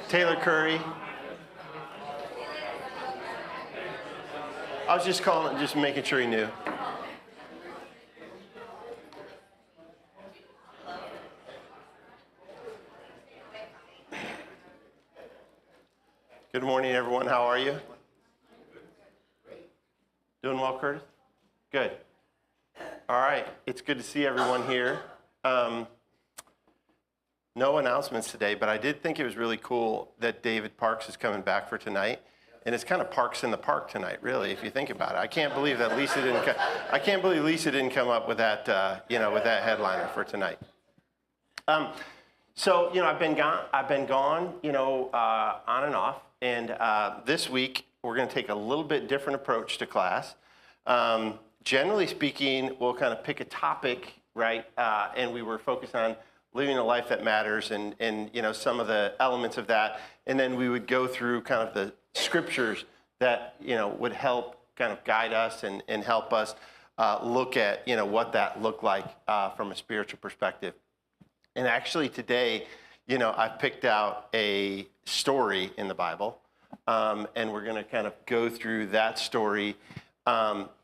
Taylor Currie. I was just calling, just making sure he knew. Good morning, everyone. How are you? Doing well, Curtis? Good. All right. It's good to see everyone here. No announcements today, but I did think it was really cool that David Parks is coming back for tonight. And it's kind of Parks in the Park tonight, really, if you think about it. I can't believe that Lisa didn't come up with that, with that headliner for tonight. So, I've been gone, on and off. And this week, we're going to take a little bit different approach to class. Generally speaking, we'll kind of pick a topic, right? And we were focused on living a life that matters and some of the elements of that. And then we would go through kind of the scriptures that, would help kind of guide us and help us look at, what that looked like from a spiritual perspective. And actually today, I've picked out a story in the Bible, and we're going to kind of go through that story.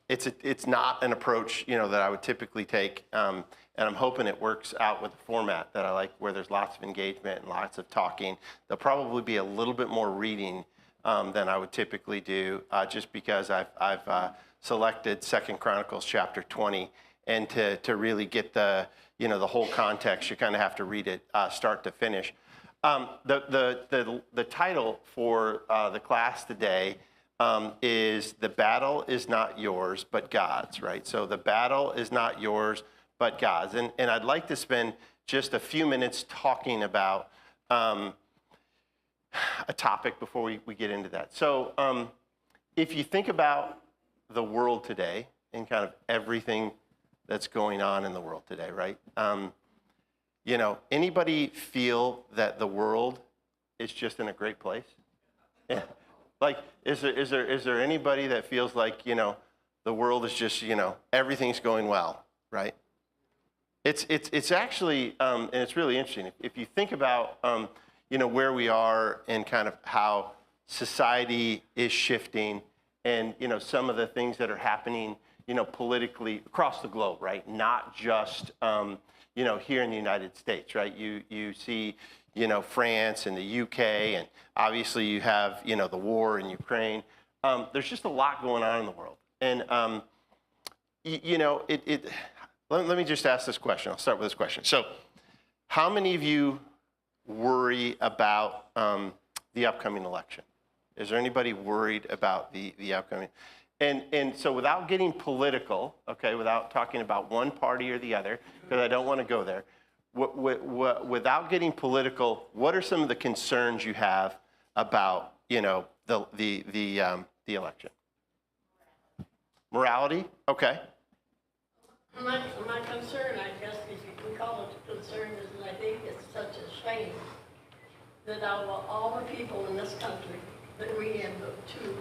It's not an approach, that I would typically take, and I'm hoping it works out with the format that I like, where there's lots of engagement and lots of talking. There'll probably be a little bit more reading than I would typically do, just because I've selected 2 Chronicles chapter 20, and to really get the the whole context, you kind of have to read it start to finish. The title for the class today is "The Battle Is Not Yours, But God's." Right. So the battle is not yours, but God's. And I'd like to spend just a few minutes talking about a topic before we get into that. So if you think about the world today and kind of everything that's going on in the world today, right? Anybody feel that the world is just in a great place? Yeah. Like, is there anybody that feels like, the world is just, everything's going well, right? It's actually, and it's really interesting. If you think about, where we are and kind of how society is shifting and, some of the things that are happening, politically across the globe, right? Not just, here in the United States, right? You see, France and the UK, and obviously you have, the war in Ukraine. There's just a lot going on in the world. And, let me just ask this question. I'll start with this question. So how many of you worry about the upcoming election? Is there anybody worried about the upcoming? And so without getting political, okay, without talking about one party or the other, because I don't want to go there, without getting political, what are some of the concerns you have about, the election? Morality? Okay. My concern, I guess, if we call it a concern, is that I think it's such a shame that out of all the people in this country that we have two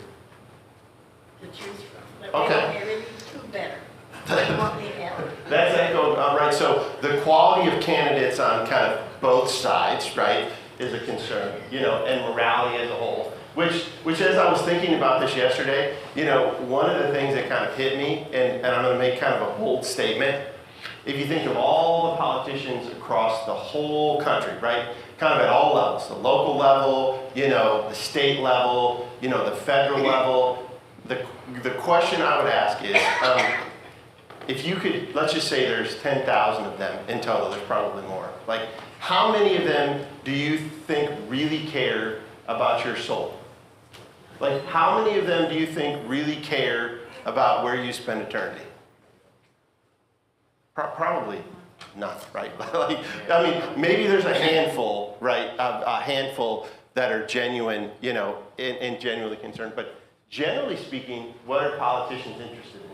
to choose from, that we don't have any two better than what we have. That's echoed, right? So the quality of candidates on kind of both sides, right, is a concern, and morality as a whole. Which as I was thinking about this yesterday, one of the things that kind of hit me, and I'm going to make kind of a bold statement. If you think of all the politicians across the whole country, right, kind of at all levels, the local level, the state level, the federal level, the question I would ask is, if you could, let's just say there's 10,000 of them in total, there's probably more. Like, how many of them do you think really care about your soul? Like, how many of them do you think really care about where you spend eternity? Probably none, right? Maybe there's a handful, right? A handful that are genuine, and genuinely concerned. But generally speaking, what are politicians interested in?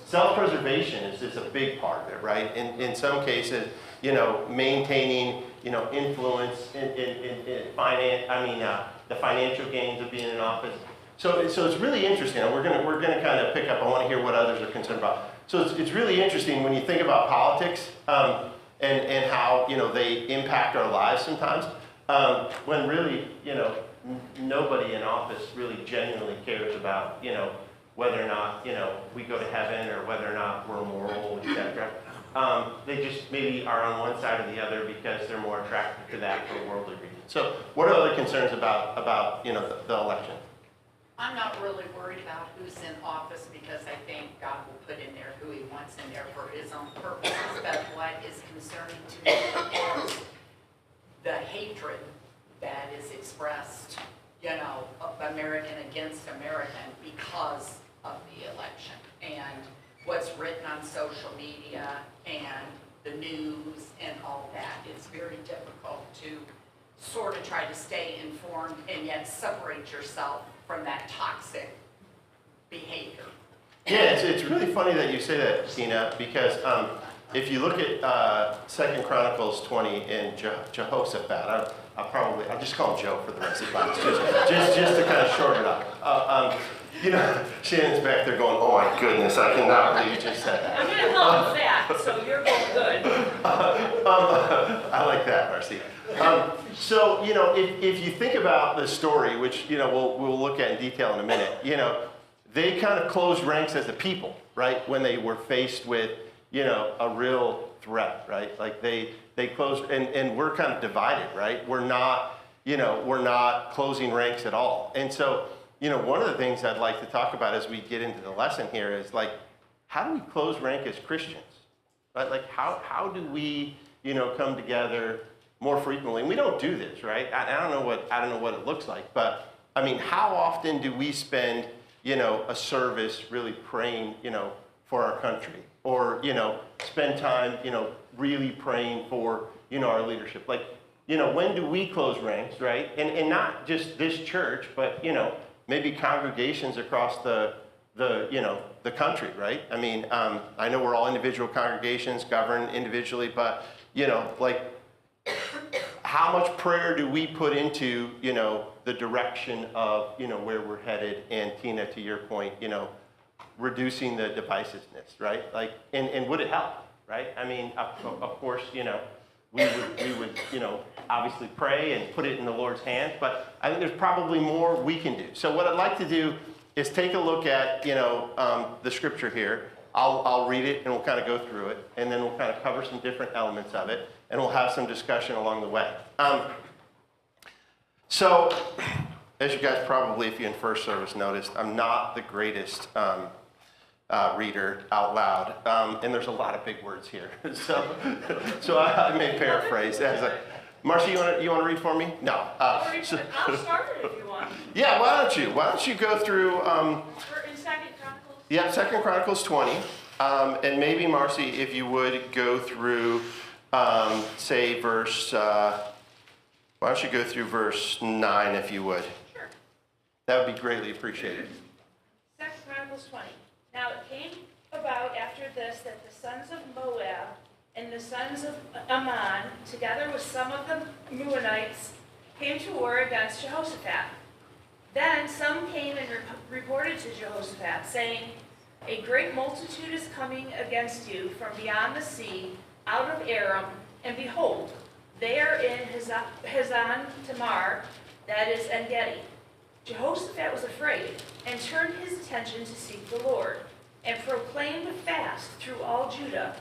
Self-preservation is a big part of it, right? In some cases, maintaining, influence in finance. The financial gains of being in office. So it's really interesting. And we're gonna kind of pick up. I want to hear what others are concerned about. So it's really interesting when you think about politics and how they impact our lives sometimes. when really, nobody in office really genuinely cares about, whether or not, we go to heaven or whether or not we're moral, etc. They just maybe are on one side or the other because they're more attracted to that for worldly reasons. So what are other concerns about the election? I'm not really worried about who's in office because I think God will put in there who he wants in there for his own purposes. But what is concerning to me is the hatred that is expressed, of American against American because of the election. And what's written on social media and the news and all that, it's very difficult to sort of try to stay informed and yet separate yourself from that toxic behavior. Yeah, it's really funny that you say that, Tina, because if you look at 2 Chronicles 20 and Jehoshaphat, I'll just call him Joe for the rest of the class, just to kind of shorten it up. Shannon's back there going, oh my goodness, I cannot believe you just said that. I'm going to call him fat, so you're going good. I like that, Marcy. So, if you think about the story, which, we'll look at in detail in a minute, they kind of closed ranks as a people, right? When they were faced with, a real threat, right? Like they closed, and we're kind of divided, right? We're not closing ranks at all. And so, one of the things I'd like to talk about as we get into the lesson here is like, how do we close rank as Christians? Right? Like how do we, come together more frequently? And we don't do this, right? I don't know what it looks like, but I mean, how often do we spend, a service really praying, for our country, or spend time, really praying for, our leadership? Like, when do we close ranks, right? And not just this church, but maybe congregations across the country, right? I mean, I know we're all individual congregations governed individually, but like, how much prayer do we put into, the direction of, where we're headed? And Tina, to your point, reducing the divisiveness, right? Like, and would it help, right? I mean, of course, we would, obviously pray and put it in the Lord's hands, but I think there's probably more we can do. So what I'd like to do is take a look at, the scripture here. I'll read it and we'll kind of go through it, and then we'll kind of cover some different elements of it, and we'll have some discussion along the way. So, as you guys probably, if you in first service noticed, I'm not the greatest reader out loud, and there's a lot of big words here. so I may paraphrase. Marcy, you want to read for me? No. I'll start it if you want. Yeah, why don't you go through? We're in 2 Chronicles. Yeah, 2 Chronicles 20, and maybe Marcy, if you would go through, say verse. Why don't you go through verse 9, if you would? Sure. That would be greatly appreciated. 2 Chronicles 20. Now it came about after this that the sons of Moab and the sons of Ammon, together with some of the Meunites, came to war against Jehoshaphat. Then some came and reported to Jehoshaphat, saying, a great multitude is coming against you from beyond the sea, out of Aram, and behold, they are in Hazan Tamar, that is En-Gedi. Jehoshaphat was afraid, and turned his attention to seek the Lord, and proclaimed a fast through all Judah.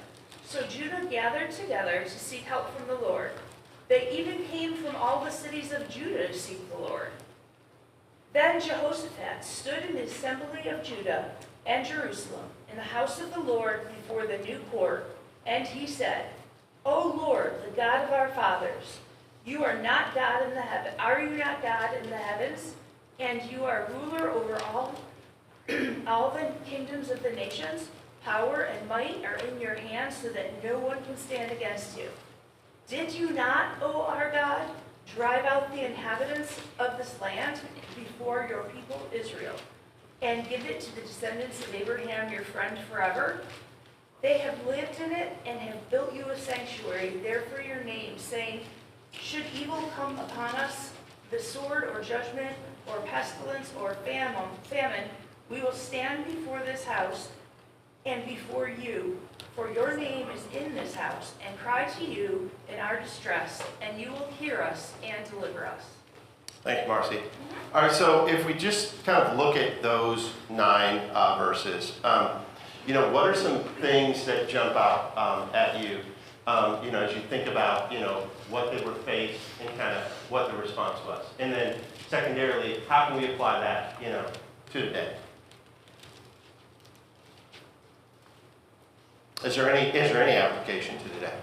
So Judah gathered together to seek help from the Lord. They even came from all the cities of Judah to seek the Lord. Then Jehoshaphat stood in the assembly of Judah and Jerusalem in the house of the Lord before the new court, and he said, O Lord, the God of our fathers, you are not God in the heaven. Are you not God in the heavens? And you are ruler over all the kingdoms of the nations. Power and might are in your hands, so that no one can stand against you. Did you not, O our God, drive out the inhabitants of this land before your people Israel, and give it to the descendants of Abraham your friend forever? They have lived in it and have built you a sanctuary there for your name, saying, should evil come upon us, the sword or judgment or pestilence or famine, we will stand before this house and before you, For your name is in this house, and cry to you in our distress, and you will hear us and deliver us. Thank you, Marcy. All right, so if we just kind of look at those 9 verses, what are some things that jump out at you, as you think about, what they were faced and kind of what the response was? And then secondarily, how can we apply that, to today? Is there any application to today?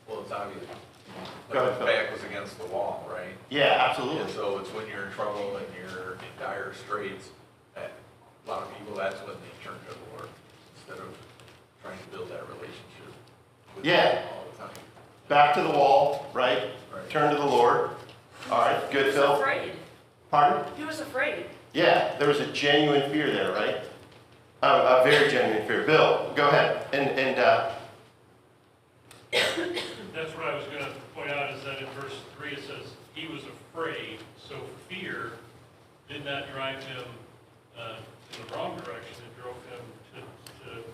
Well, it's obvious. Go ahead, Like Phil. the back was against the wall, right? Yeah, absolutely. And so it's when you're in trouble and you're in dire straits, that a lot of people, that's when they turn to the Lord instead of trying to build that relationship with Yeah. Him all the time. Back to the wall, right? Right. Turn to the Lord. All right, He good, was Phil. afraid. Pardon? He was afraid. Yeah, there was a genuine fear there, right? A very genuine fear. Bill, go ahead. That's what I was going to point out, is that in verse 3 it says, he was afraid, so fear did not drive him in the wrong direction. It drove him to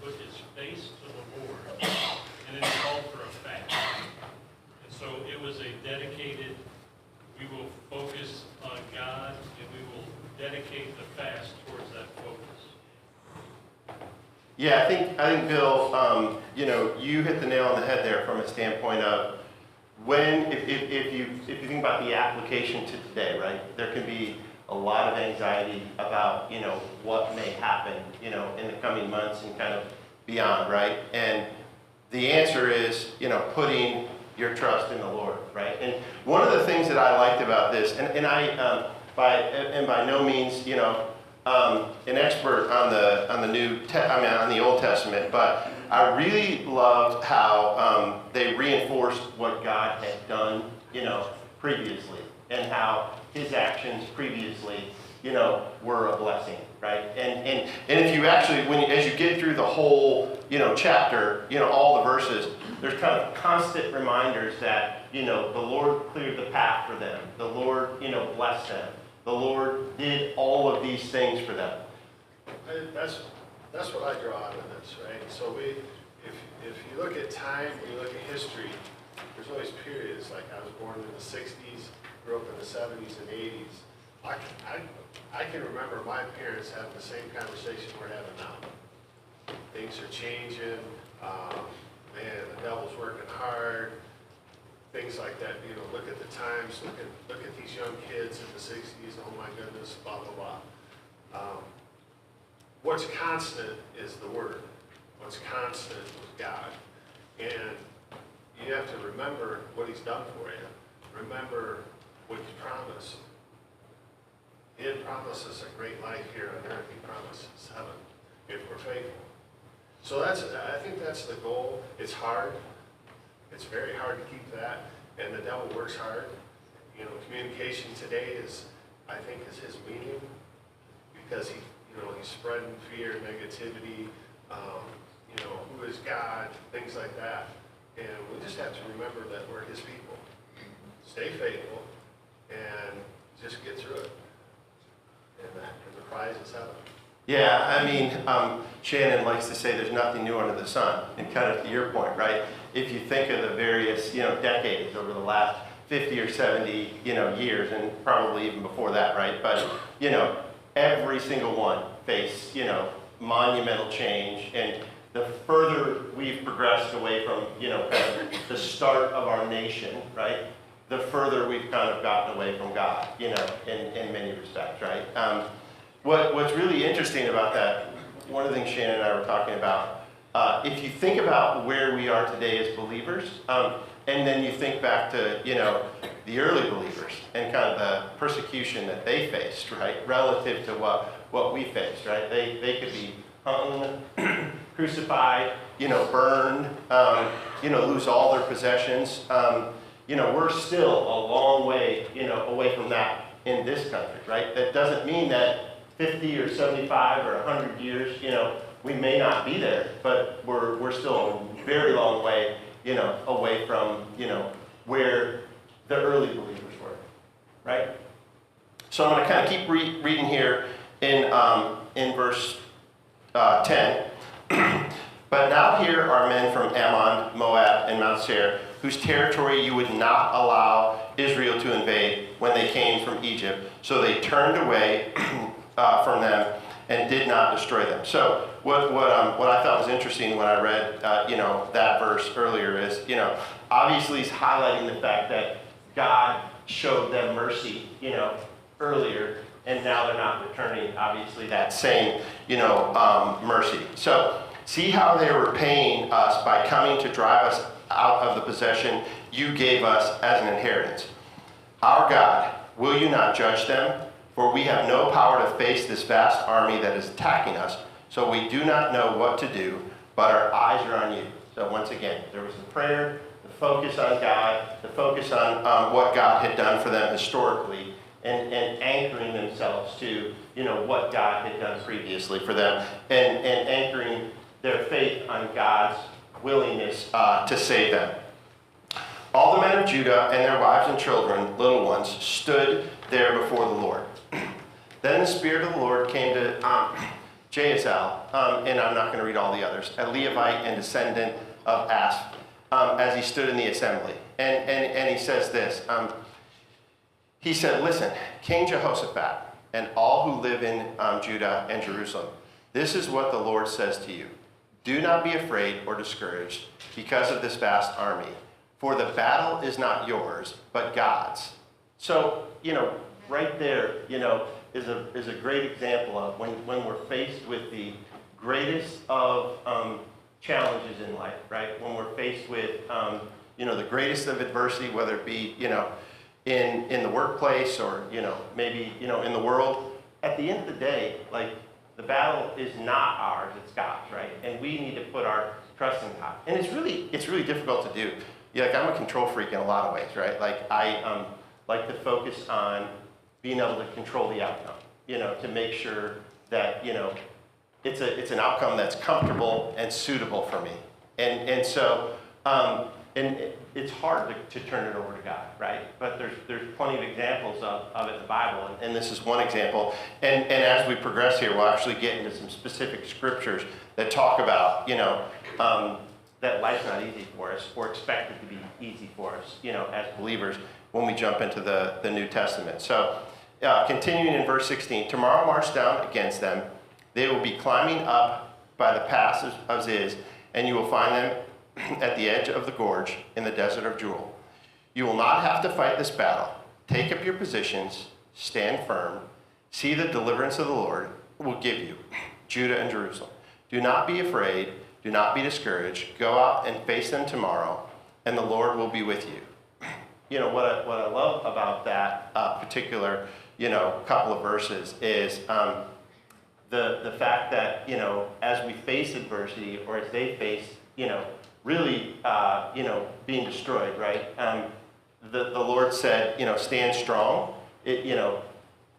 put his face to the Lord, and then he called for a fast. And so it was a dedicated, we will focus on God, and we will dedicate the fast towards that focus. Yeah, I think, Bill, you hit the nail on the head there from a standpoint of if you think about the application to today, right? There can be a lot of anxiety about, what may happen, in the coming months and kind of beyond, right? And the answer is, putting your trust in the Lord, right? And one of the things that I liked about this, and I, by no means, an expert on the Old Testament, but I really loved how they reinforced what God had done, previously, and how His actions previously, were a blessing, right? And if you actually, as you get through the whole, chapter, all the verses, there's kind of constant reminders that, the Lord cleared the path for them. The Lord, blessed them. The Lord did all of these things for them. That's what I draw out of this, right? So if you look at time, you look at history, there's always periods, like I was born in the 60s, grew up in the 70s and 80s. I can remember my parents having the same conversation we're having now. Things are changing, man, the devil's working hard, things like that. Look at the times, look at these young kids in the 60s, oh my goodness, blah, blah, blah. What's constant is the Word. What's constant is God. And you have to remember what He's done for you. Remember what He's promised. He didn't promise us a great life here on earth. He promised us heaven if we're faithful. So I think that's the goal. It's hard. It's very hard to keep that. And the devil works hard. Communication today is his medium, because he's spreading fear, negativity, who is God, things like that. And we just have to remember that we're His people. Stay faithful and just get through it. And the prize is heaven. Yeah, Shannon likes to say there's nothing new under the sun. And kind of to your point, right? If you think of the various, decades over the last 50 or 70, years, and probably even before that, right? But, every single one faced, monumental change. And the further we've progressed away from, kind of the start of our nation, right? The further we've kind of gotten away from God, in many respects, right? What's really interesting about that, one of the things Shannon and I were talking about, if you think about where we are today as believers, and then you think back to, the early believers and kind of the persecution that they faced, right, relative to what we faced, right? They could be hung, crucified, burned, lose all their possessions. We're still a long way, away from that in this country, right? That doesn't mean that 50 or 75 or 100 years, we may not be there, but we're still a very long way, away from, where the early believers were, right? So I'm going to kind of keep reading here in verse 10. But now here are men from Ammon, Moab, and Mount Seir, whose territory you would not allow Israel to invade when they came from Egypt. So they turned away from them and did not destroy them. So what I thought was interesting when I read that verse earlier is, obviously he's highlighting the fact that God showed them mercy, earlier, and now they're not returning, obviously, that same, mercy. So see how they were repaying us by coming to drive us out of the possession you gave us as an inheritance. Our God, will you not judge them? For we have no power to face this vast army that is attacking us, so we do not know what to do, but our eyes are on you. So once again, there was the prayer, the focus on God, the focus on what God had done for them historically, and anchoring themselves to, what God had done previously for them, and anchoring their faith on God's willingness to save them. All the men of Judah and their wives and children, little ones, stood there before the Lord. Then the Spirit of the Lord came to Jahaziel, and I'm not going to read all the others, a Levite and descendant of Asaph, as he stood in the assembly. And he says this, he said, listen, King Jehoshaphat, and all who live in Judah and Jerusalem, this is what the Lord says to you. Do not be afraid or discouraged because of this vast army, for the battle is not yours, but God's. So, right there, is a great example of when we're faced with the greatest of challenges in life, right? When we're faced with, the greatest of adversity, whether it be, in the workplace or, maybe, in the world. At the end of the day, the battle is not ours, it's God's, right? And we need to put our trust in God. And it's really difficult to do. I'm a control freak in a lot of ways, right? I like to focus on being able to control the outcome, to make sure that, it's an outcome that's comfortable and suitable for me. And so, it's hard to turn it over to God, right? But there's plenty of examples of it in the Bible, and this is one example. And as we progress here, we'll actually get into some specific scriptures that talk about, that life's not easy for us or expected to be easy for us, as believers when we jump into the New Testament. So continuing in verse 16, tomorrow march down against them. They will be climbing up by the pass of Ziz, and you will find them at the edge of the gorge in the desert of Jewel. You will not have to fight this battle. Take up your positions, stand firm, see the deliverance of the Lord will give you, Judah and Jerusalem. Do not be afraid, do not be discouraged. Go out and face them tomorrow, and the Lord will be with you. What I love about that particular, couple of verses is the fact that, as we face adversity, or as they face, really, being destroyed, right? The Lord said, stand strong, in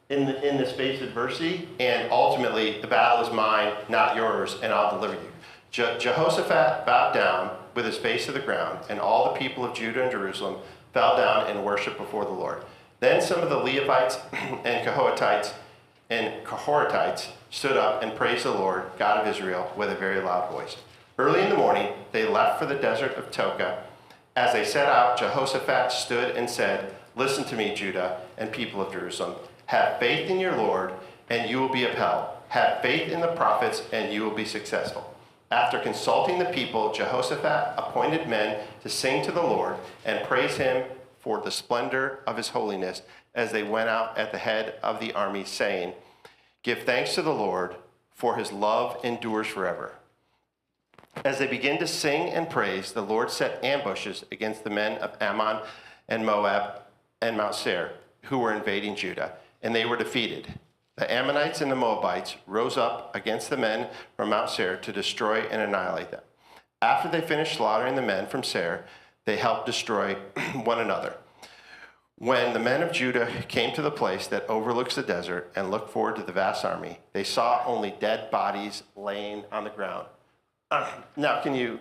this face of adversity, and ultimately the battle is mine, not yours, and I'll deliver you. Jehoshaphat bowed down with his face to the ground, and all the people of Judah and Jerusalem fell down and worshiped before the Lord. Then some of the Levites and Kohathites stood up and praised the Lord, God of Israel, with a very loud voice. Early in the morning, they left for the desert of Toka. As they set out, Jehoshaphat stood and said, listen to me, Judah and people of Jerusalem. Have faith in your Lord, and you will be upheld. Have faith in the prophets, and you will be successful. After consulting the people, Jehoshaphat appointed men to sing to the Lord and praise him for the splendor of his holiness as they went out at the head of the army, saying, give thanks to the Lord, for his love endures forever. As they began to sing and praise, the Lord set ambushes against the men of Ammon and Moab and Mount Seir, who were invading Judah, and they were defeated. The Ammonites and the Moabites rose up against the men from Mount Seir to destroy and annihilate them. After they finished slaughtering the men from Seir, they helped destroy one another. When the men of Judah came to the place that overlooks the desert and looked forward to the vast army, they saw only dead bodies laying on the ground. Now, can you,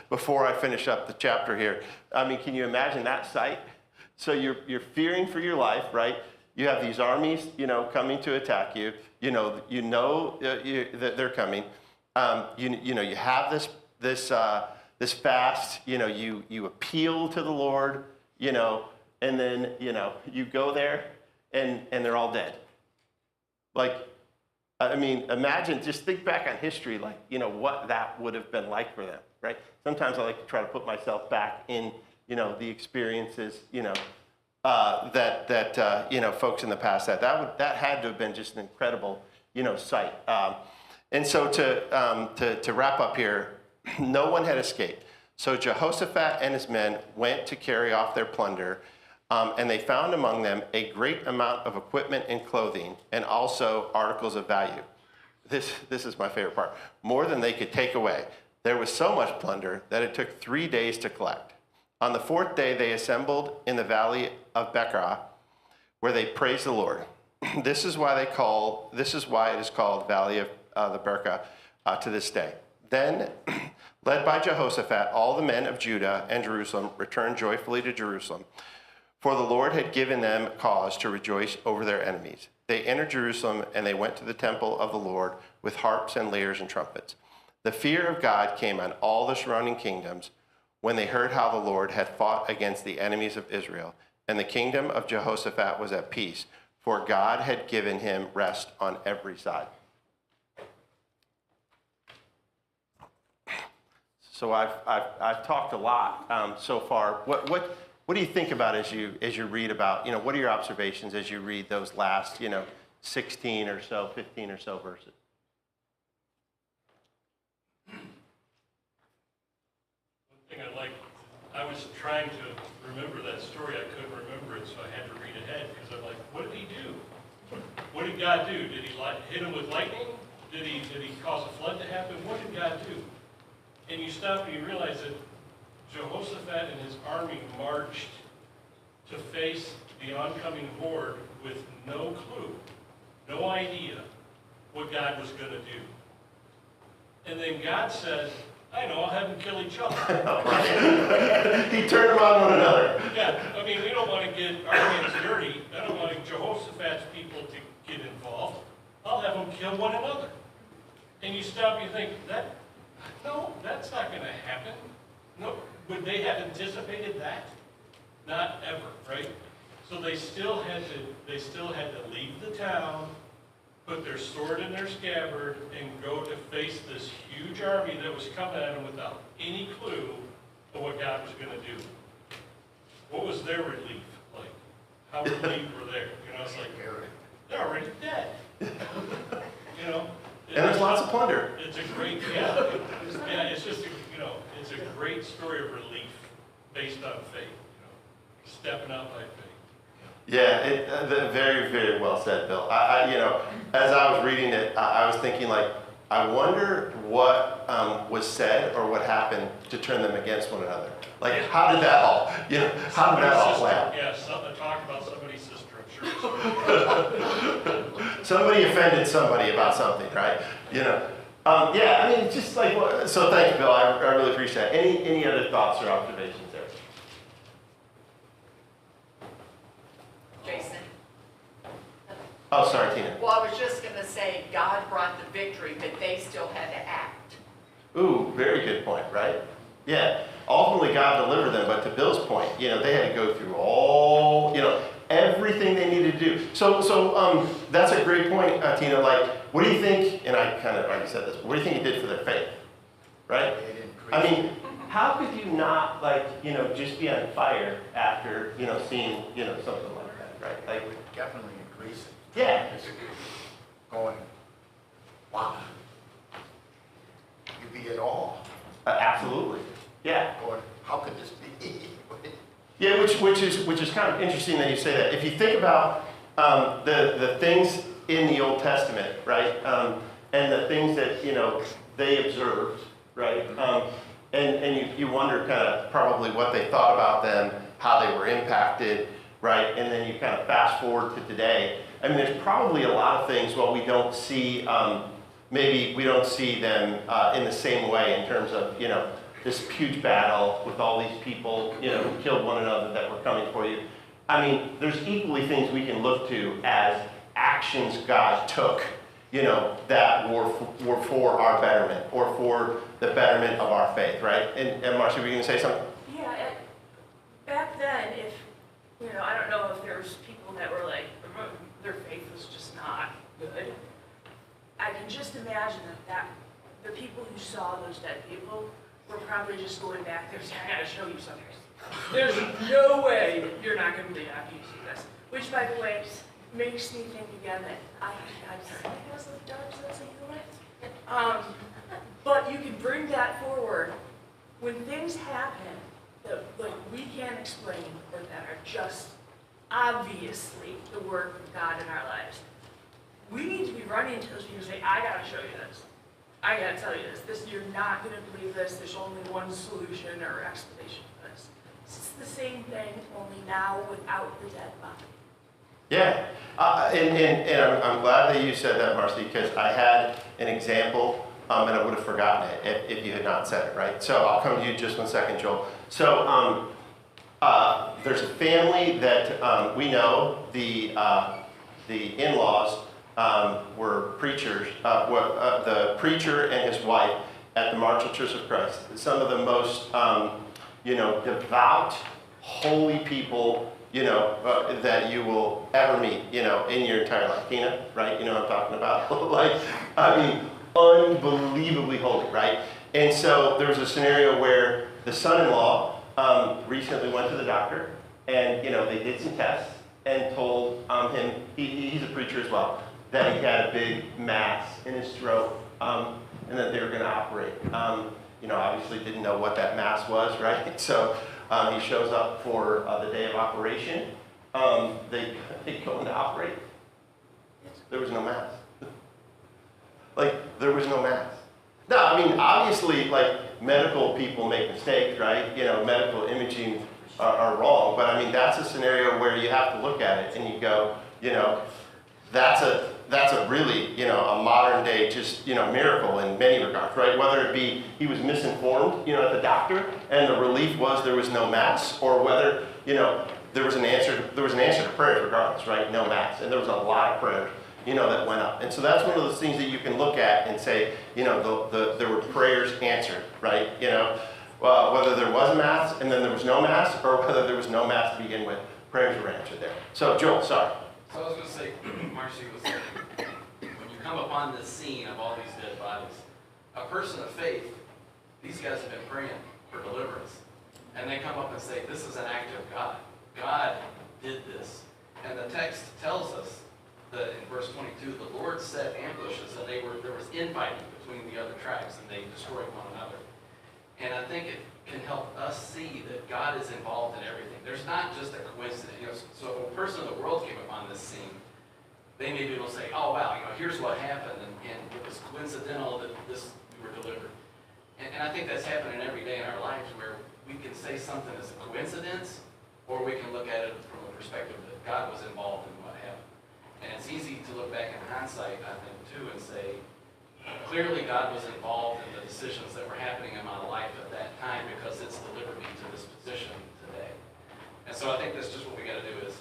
before I finish up the chapter here, can you imagine that sight? So you're fearing for your life, right? You have these armies, coming to attack you. That they're coming. you have this fast, you appeal to the Lord, and then, you go there and they're all dead. Like, I mean, imagine, just think back on history, like, what that would have been like for them, right? Sometimes I like to try to put myself back in, the experiences, that folks in the past had. That had to have been just an incredible, sight. And so to wrap up here, no one had escaped. So Jehoshaphat and his men went to carry off their plunder, and they found among them a great amount of equipment and clothing, and also articles of value. This is my favorite part. More than they could take away. There was so much plunder that it took 3 days to collect. On the 4th day, they assembled in the valley of Becherah, where they praised the Lord. This is why it is called Valley of the Becherah to this day. Then, led by Jehoshaphat, all the men of Judah and Jerusalem returned joyfully to Jerusalem, for the Lord had given them cause to rejoice over their enemies. They entered Jerusalem, and they went to the temple of the Lord with harps and lyres and trumpets. The fear of God came on all the surrounding kingdoms when they heard how the Lord had fought against the enemies of Israel, and the kingdom of Jehoshaphat was at peace, for God had given him rest on every side. So I've talked a lot so far. What do you think about as you read about, what are your observations as you read those last, 16 or so, 15 or so verses? I was trying to remember that story. I couldn't remember it, so I had to read ahead because I'm like, what did he do? What did God do? Did he hit him with lightning? Did he cause a flood to happen? What did God do? And you stop and you realize that Jehoshaphat and his army marched to face the oncoming horde with no clue, no idea what God was going to do. And then God said, I know, I'll have them kill each other. He turned them on one another. Yeah, I mean, we don't want to get our hands dirty. I don't want Jehoshaphat's people to get involved. I'll have them kill one another. And you stop, you think, no, that's not going to happen. No, would they have anticipated that? Not ever, right? So they still had to leave the town, put their sword in their scabbard, and go to face this huge army that was coming at them without any clue of what God was going to do. What was their relief like? How relieved were they? It's like, they're already dead. And there's lots of plunder. It's a great, it's just, it's a great story of relief based on faith, stepping out by faith. Yeah, very, very well said, Bill. As I was reading it, I was thinking, like, I wonder what was said or what happened to turn them against one another. Like, how did that all play out? Yeah, something to talk about somebody's sister, I'm sure. Somebody offended somebody about something, right? It's just like, so thanks, Bill. I really appreciate it. Any other thoughts or observations there? Jason? Oh, sorry, Tina. Well, I was just going to say, God brought the victory, but they still had to act. Ooh, very good point, right? Yeah. Ultimately, God delivered them, but to Bill's point, they had to go through all, everything they needed to do. So that's a great point, Tina. Like, what do you think, and I kind of already said this, but what do you think it did for their faith, right? I mean, how could you not, just be on fire after, seeing, something like that, right? Like, It would definitely increase it. yeah. It's going, wow. You'd be in awe. Absolutely. Yeah. Going, how could this be? Yeah, which is kind of interesting that you say that. If you think about the things in the Old Testament, right, and the things that they observed, right, and you wonder kind of probably what they thought about them, how they were impacted, right, and then you kind of fast forward to today. I mean, there's probably a lot of things. Well, we don't see maybe we don't see them in the same way in terms of this huge battle with all these people, who killed one another that were coming for you. I mean, there's equally things we can look to as actions God took, that were for our betterment or for the betterment of our faith, right? And Marcia, were you going to say something? Yeah, back then, if, I don't know if there's people that were like, their faith was just not good. I can just imagine that the people who saw those dead people were probably just going back there saying, I gotta show you something. There's no way you're not gonna believe after you see this. Which, by the way, makes me think again that I has a dark sense of humor. But you can bring that forward when things happen that we can't explain or that are just obviously the work of God in our lives. We need to be running to those people and say, I gotta show you this. I gotta tell you this. You're not gonna believe this. There's only one solution or explanation for this. It's the same thing, only now without the dead body. Yeah, and I'm glad that you said that, Marcy, because I had an example, and I would have forgotten it if you had not said it, right? So I'll come to you just one second, Joel. So there's a family that we know, the in-laws were preachers, the preacher and his wife at the Marshall Church of Christ. Some of the most, devout, holy people that you will ever meet, in your entire life. Tina, right? You know what I'm talking about? Unbelievably holy, right? And so there was a scenario where the son-in-law recently went to the doctor, and, they did some tests and told him, he's a preacher as well, that he had a big mass in his throat, and that they were going to operate. Obviously didn't know what that mass was, right? So he shows up for the day of operation. They go in to operate. There was no mass. There was no mass. No, obviously, medical people make mistakes, right? Medical imaging are wrong, but that's a scenario where you have to look at it and you go, that's a really, a modern day just, miracle in many regards, right? Whether it be he was misinformed, at the doctor and the relief was there was no mass, or whether, there was an answer to prayers regardless, right? No mass. And there was a lot of prayers, that went up. And so that's one of those things that you can look at and say, there were prayers answered, right? Whether there was mass and then there was no mass, or whether there was no mass to begin with, prayers were answered there. So Joel, sorry. So I was going to say, Marcy was saying, when you come upon this scene of all these dead bodies, a person of faith, these guys have been praying for deliverance. And they come up and say, this is an act of God. God did this. And the text tells us that in verse 22, the Lord set ambushes, and there was infighting between the other tribes, and they destroyed one another. And I think it can help us see that God is involved in everything. There's not just a coincidence. So if a person of the world came upon this scene, they may be able to say, oh, wow, here's what happened, and it was coincidental that we were delivered. And I think that's happening every day in our lives, where we can say something is a coincidence, or we can look at it from the perspective that God was involved in what happened. And it's easy to look back in hindsight, I think, too, and say, clearly God was involved in the decisions that were happening in my life at that time, because it's delivered me to this position today. And so I think that's just what we got to do is,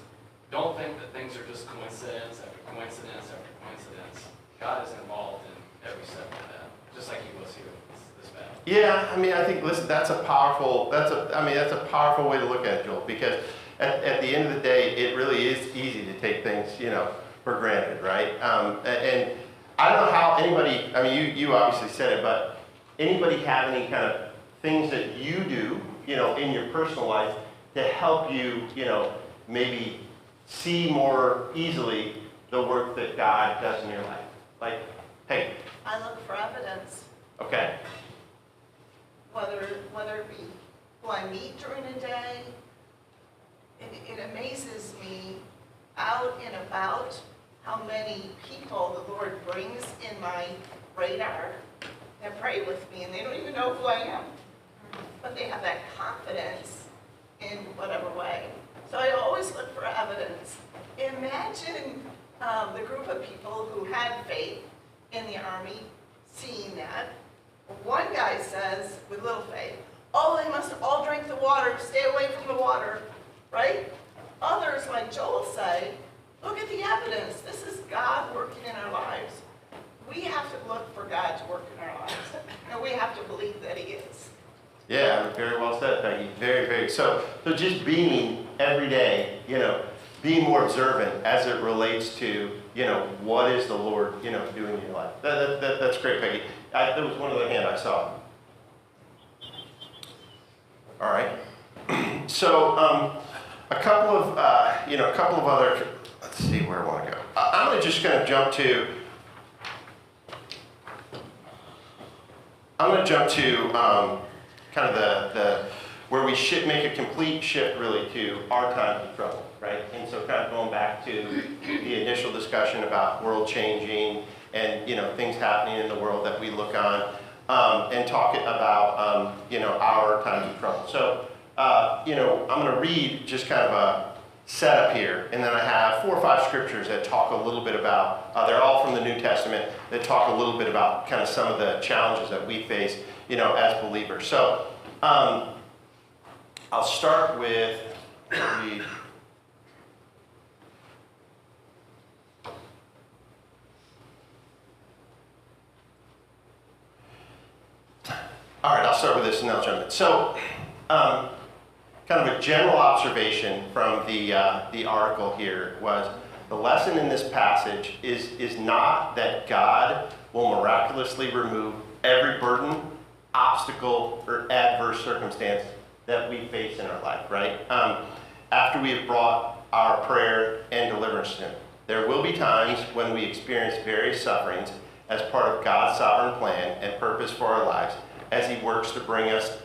don't think that things are just coincidence after coincidence after coincidence. God is involved in every step of that, just like he was here with this battle. Yeah, I think, listen, that's a powerful way to look at it, Joel, because at the end of the day, it really is easy to take things, for granted, right? And I don't know how anybody, you obviously said it, but anybody have any kind of things that you do, in your personal life to help you, maybe see more easily the work that God does in your life? Hey. I look for evidence, Okay. whether it be who I meet during the day. It amazes me out and about how many people the Lord brings in my radar that pray with me, and they don't even know who I am. But they have that confidence in whatever way. So I always look for evidence. Imagine the group of people who had faith in the army seeing that. One guy says, with little faith, oh, they must all drink the water, stay away from the water, right? Others, like Joel, say, look at the evidence. This is God working in our lives. Yeah, very well said, Peggy. Very, very. So just being every day, being more observant as it relates to, what is the Lord, doing in your life. That's great, Peggy. There was one other hand I saw. All right. So a couple of other. Let's see where I want to go. I'm going to just kind of jump to. I'm going to jump to kind of the where we should make a complete shift really to our times of trouble, right? And so kind of going back to the initial discussion about world changing and things happening in the world that we look on, and talk about our times of trouble. So I'm going to read just kind of a setup here, and then I have 4 or 5 scriptures that talk a little bit about. They're all from the New Testament that talk a little bit about kind of some of the challenges that we face, as believers. So I'll start with read. All right, I'll start with this and then I'll jump in. So, kind of a general observation from the article here was the lesson in this passage is not that God will miraculously remove every burden, obstacle, or adverse circumstance that we face in our life, right? After we have brought our prayer and deliverance to Him. There will be times when we experience various sufferings as part of God's sovereign plan and purpose for our lives as He works to bring us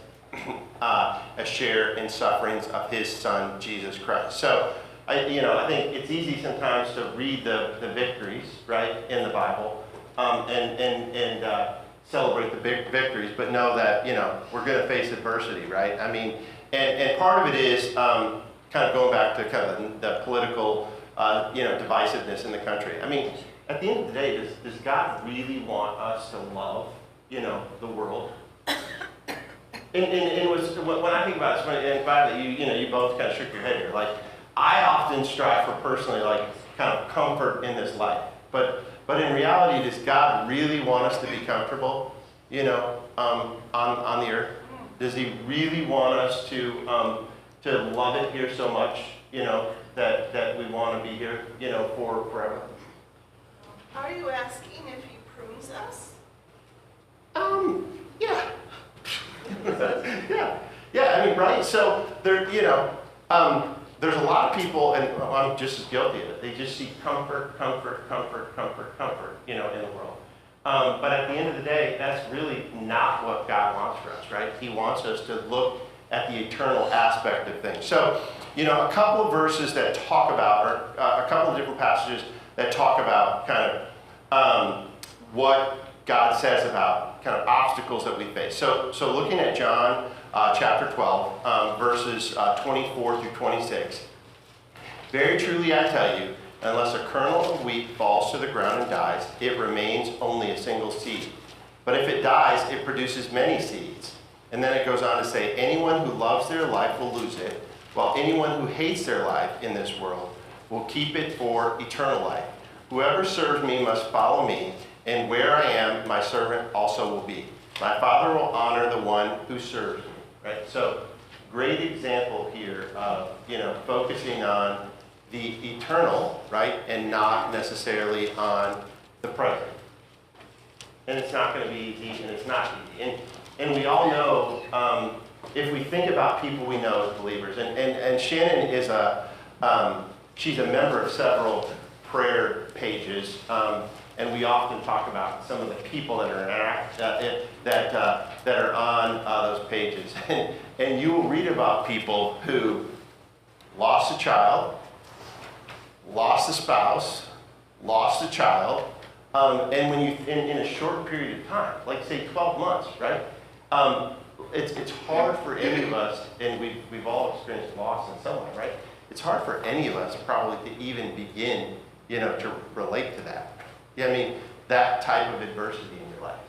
a share in sufferings of His Son, Jesus Christ. So, I think it's easy sometimes to read the victories, right, in the Bible, and celebrate the big victories, but know that, we're going to face adversity, right? I mean, and part of it is kind of going back to kind of the political, divisiveness in the country. I mean, at the end of the day, does God really want us to love, the world? And it was, when I think about it, and by that you both kind of shook your head here. Like, I often strive for personally, like, kind of comfort in this life. But in reality, does God really want us to be comfortable, on the earth? Does He really want us to love it here so much, that we want to be here, for forever? Are you asking if He prunes us? Yeah. Yeah, I mean, right? So there's a lot of people, and I'm just as guilty of it. They just seek comfort, in the world. But at the end of the day, that's really not what God wants for us, right? He wants us to look at the eternal aspect of things. So, a couple of verses that talk about, or a couple of different passages that talk about kind of what God says about kind of obstacles that we face. So looking at John chapter 12, verses 24 through 26. Very truly I tell you, unless a kernel of wheat falls to the ground and dies, it remains only a single seed. But if it dies, it produces many seeds. And then it goes on to say, anyone who loves their life will lose it, while anyone who hates their life in this world will keep it for eternal life. Whoever serves me must follow me, and where I am, my servant also will be. My Father will honor the one who serves me. Right? So, great example here of, focusing on the eternal, right, and not necessarily on the present. And it's not going to be easy, and it's not easy. And we all know, if we think about people we know as believers, and Shannon is she's a member of several prayer pages, and we often talk about some of the people that are that are on those pages. And you will read about people who lost a child, lost a spouse, lost a child, and when you in a short period of time, like say 12 months, right? It's hard for any of us, and we've all experienced loss in some way, right? It's hard for any of us probably to even begin, to relate to that. Yeah, I mean, that type of adversity in your life.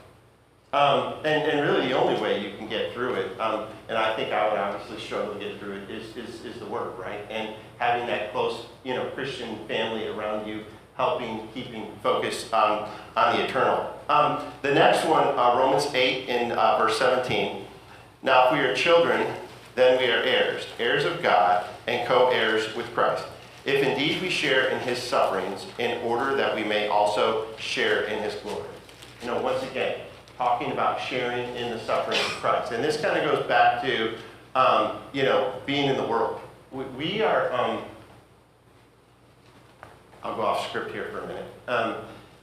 And really the only way you can get through it, and I think I would obviously struggle to get through it, is the Word, right? And having that close, Christian family around you, helping, keeping focused on the eternal. The next one, Romans 8 in verse 17. Now, if we are children, then we are heirs, heirs of God, and co-heirs with Christ. If indeed we share in his sufferings, in order that we may also share in his glory. You know, once again, talking about sharing in the sufferings of Christ. And this kind of goes back to, you know, being in the world. We are, I'll go off script here for a minute.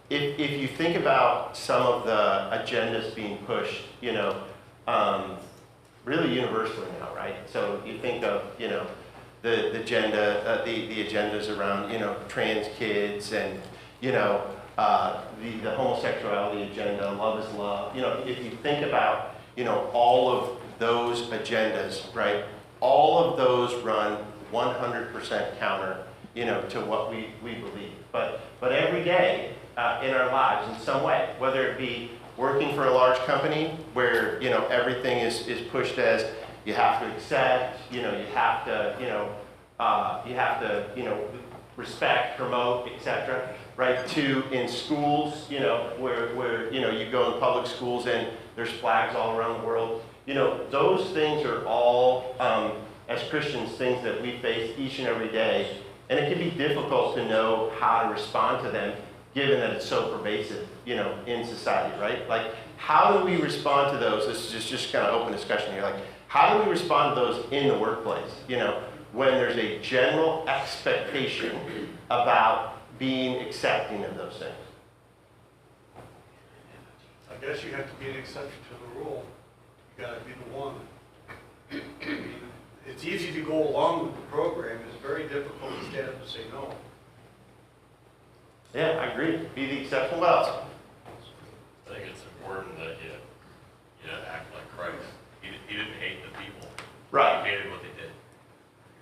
If you think about some of the agendas being pushed, you know, really universally now, right? So you think of, you know, the agenda, the agendas around, you know, trans kids and, you know, the homosexuality agenda, love is love. You know, if you think about, you know, all of those agendas, right? All of those run 100% counter, you know, to what we believe. But every day in our lives, in some way, whether it be working for a large company where, you know, everything is pushed as you have to accept, you know, you have to, respect, promote, etc. Right? To in schools, you know, where you know you go in public schools and there's flags all around the world. You know, those things are all as Christians things that we face each and every day, and it can be difficult to know how to respond to them, given that it's so pervasive, you know, in society, right? Like, how do we respond to those? This is just kind of open discussion here. Like, how do we respond to those in the workplace? You know, when there's a general expectation about being accepting of those things. I guess you have to be an exception to the rule. You gotta be the one. I mean, it's easy to go along with the program. It's very difficult to stand up and say no. Yeah, I agree. Be the exception. What else? I think it's important that you act like Christ. He didn't hate the people. Right. He hated what they did.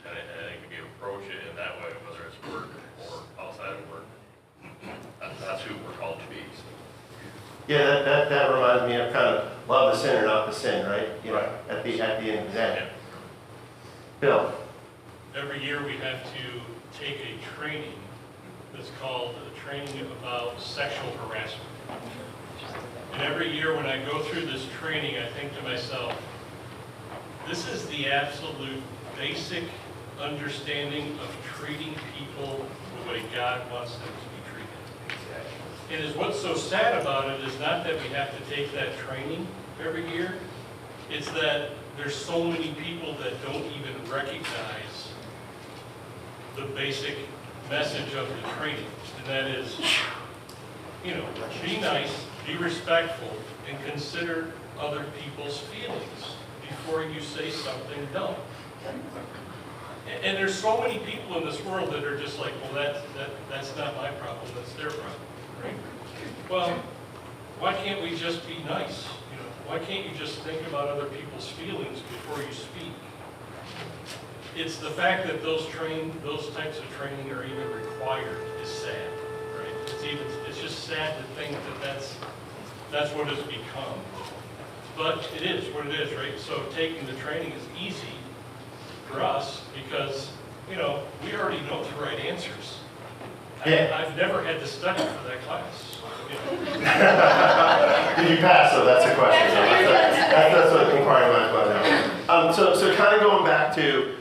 And I think if you approach it in that way, whether it's work or outside of work, that's who we're called to be. So. Yeah, that reminds me of kind of love the sinner, not the sin, right? You know, at the end of the day. Yeah. Bill. Every year we have to take a training that's called a training about sexual harassment. And every year when I go through this training, I think to myself, this is the absolute basic understanding of treating people the way God wants them to be treated. And is what's so sad about it is not that we have to take that training every year, it's that there's so many people that don't even recognize the basic message of the training. And that is, you know, be nice, be respectful, and consider other people's feelings before you say something dumb. And there's so many people in this world that are just like, well, that's not my problem, that's their problem, right? Well, why can't we just be nice? You know, why can't you just think about other people's feelings before you speak? It's the fact that those types of training are even required is sad, right? It's just sad to think that that's what it's become. But it is what it is, right? So taking the training is easy for us because, you know, we already know the right answers. Yeah. I've never had to study for that class. You know. Did you pass though? That's the question. That's what inquiring minds want to know. So kind of going back to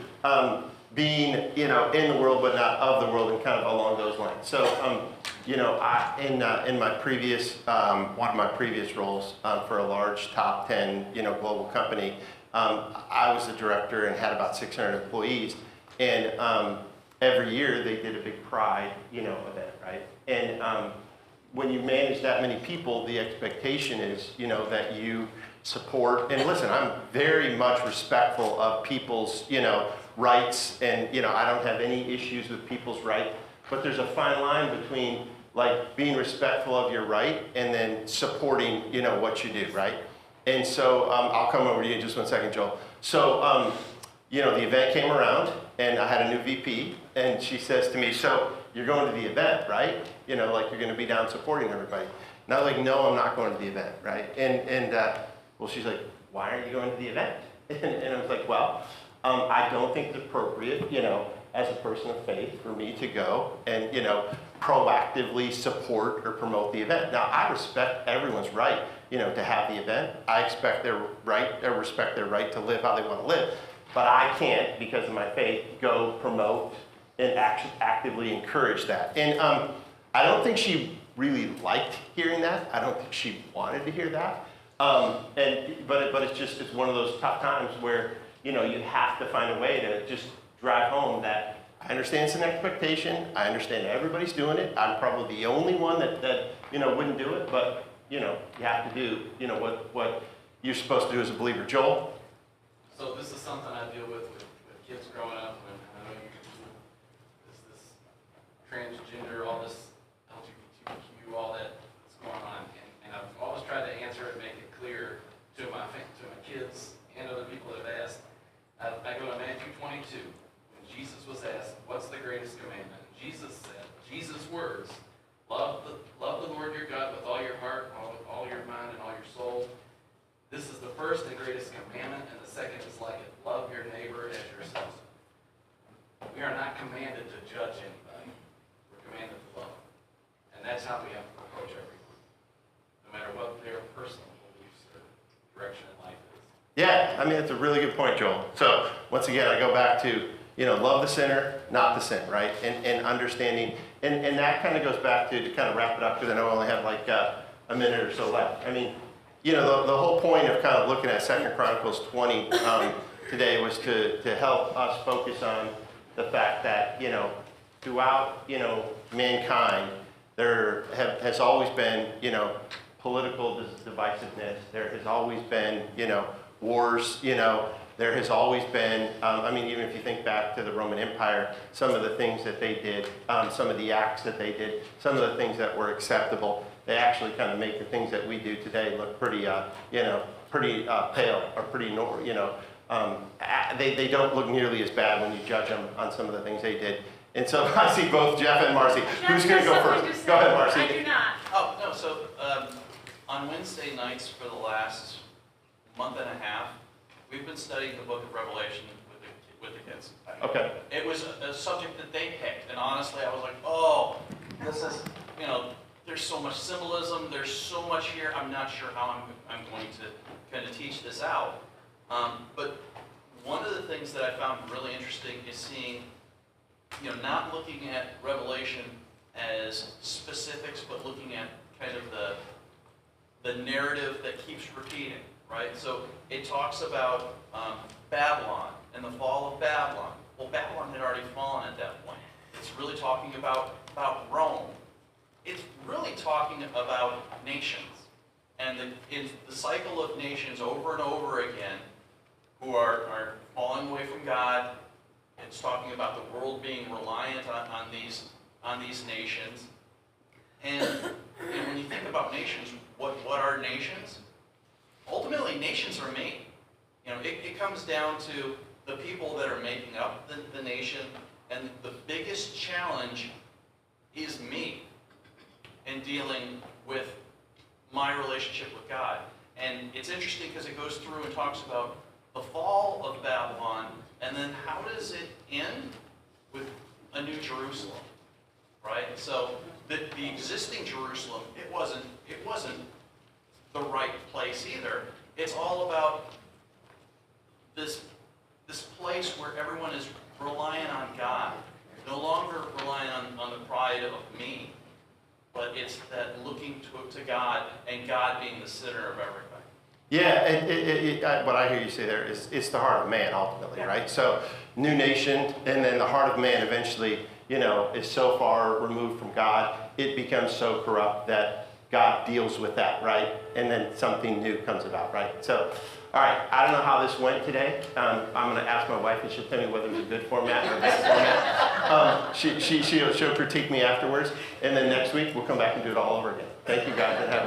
being, you know, in the world but not of the world, and kind of along those lines. So, you know, in my previous one of my previous roles for a large top 10, you know, global company, I was the director and had about 600 employees, and every year they did a big pride, you know, event, right? And when you manage that many people, the expectation is, you know, that you support, and listen, I'm very much respectful of people's, you know, rights, and, you know, I don't have any issues with people's rights, but there's a fine line between, like, being respectful of your right and then supporting, you know, what you do, right? And so I'll come over to you in just one second, Joel. So, you know, the event came around, and I had a new VP, and she says to me, so you're going to the event, right? You know, like, you're going to be down supporting everybody. And I was like, no, I'm not going to the event, right? And well, she's like, why aren't you going to the event? And I was like, well, I don't think it's appropriate, you know, as a person of faith for me to go and, proactively support or promote the event. Now, I respect everyone's right, to have the event. I respect their right to live how they want to live. But I can't, because of my faith, go promote and actively encourage that. And I don't think she really liked hearing that. I don't think she wanted to hear that. But it's one of those tough times where, you have to find a way to just drive home that I understand it's an expectation. I understand everybody's doing it. I'm probably the only one that wouldn't do it. But, you have to do, what you're supposed to do as a believer. Joel? So this is something I deal with kids growing up, and I know you this transgender, all this LGBTQ, all that's going on, and I've always tried to answer it and make it clear to my kids and other people that have asked. I go to Matthew 22. When Jesus was asked, "What's the greatest commandment?" Jesus said, Jesus' words, love the Lord your God with all your heart, all your mind, and all your soul. This is the first and greatest commandment, and the second is like it. Love your neighbor as yourself. We are not commanded to judge anybody. We're commanded to love. And that's how we have to approach everyone, no matter what their personal beliefs or direction in life is. Yeah, I mean, it's a really good point, Joel. So once again, I go back to, love the sinner, not the sin, right? And understanding, and that kind of goes back to kind of wrap it up, because I know I only have like a minute or so left. I mean, the whole point of kind of looking at 2 Chronicles 20 today was to help us focus on the fact that, throughout, mankind, there has always been, political divisiveness. There has always been, wars, there has always been, even if you think back to the Roman Empire, some of the things that they did, some of the acts that they did, some of the things that were acceptable, they actually kind of make the things that we do today look pretty, pale or pretty, they don't look nearly as bad when you judge them on some of the things they did. And so I see both Jeff and Marcy. Who's going to go first? Go ahead, Marcy. I do not. Oh, no, so on Wednesday nights for the last month and a half, we've been studying the book of Revelation with the kids. Okay. It was a subject that they picked, and honestly, I was like, oh, this is, there's so much symbolism, there's so much here, I'm not sure how I'm going to kind of teach this out. But one of the things that I found really interesting is seeing, not looking at Revelation as specifics, but looking at kind of the narrative that keeps repeating, right? So it talks about Babylon and the fall of Babylon. Well, Babylon had already fallen at that point. It's really talking about Rome. It's really talking about nations and the cycle of nations over and over again who are falling away from God. It's talking about the world being reliant on these nations. And when you think about nations, what are nations? Ultimately, nations are made. It comes down to the people that are making up the nation, and the biggest challenge is me in dealing with my relationship with God. And it's interesting because it goes through and talks about the fall of Babylon, and then how does it end with a new Jerusalem, right? So the existing Jerusalem, it wasn't the right place either. It's all about this place where everyone is relying on God, no longer relying on the pride of me, but it's that looking to God and God being the center of everything. Yeah, what I hear you say there is it's the heart of man ultimately, right? So new nation, and then the heart of man eventually, is so far removed from God, it becomes so corrupt that God deals with that, right? And then something new comes about, right? So, all right, I don't know how this went today. I'm going to ask my wife, and she'll tell me whether it was a good format or a bad format. She'll critique me afterwards, and then next week we'll come back and do it all over again. Thank you guys, and have a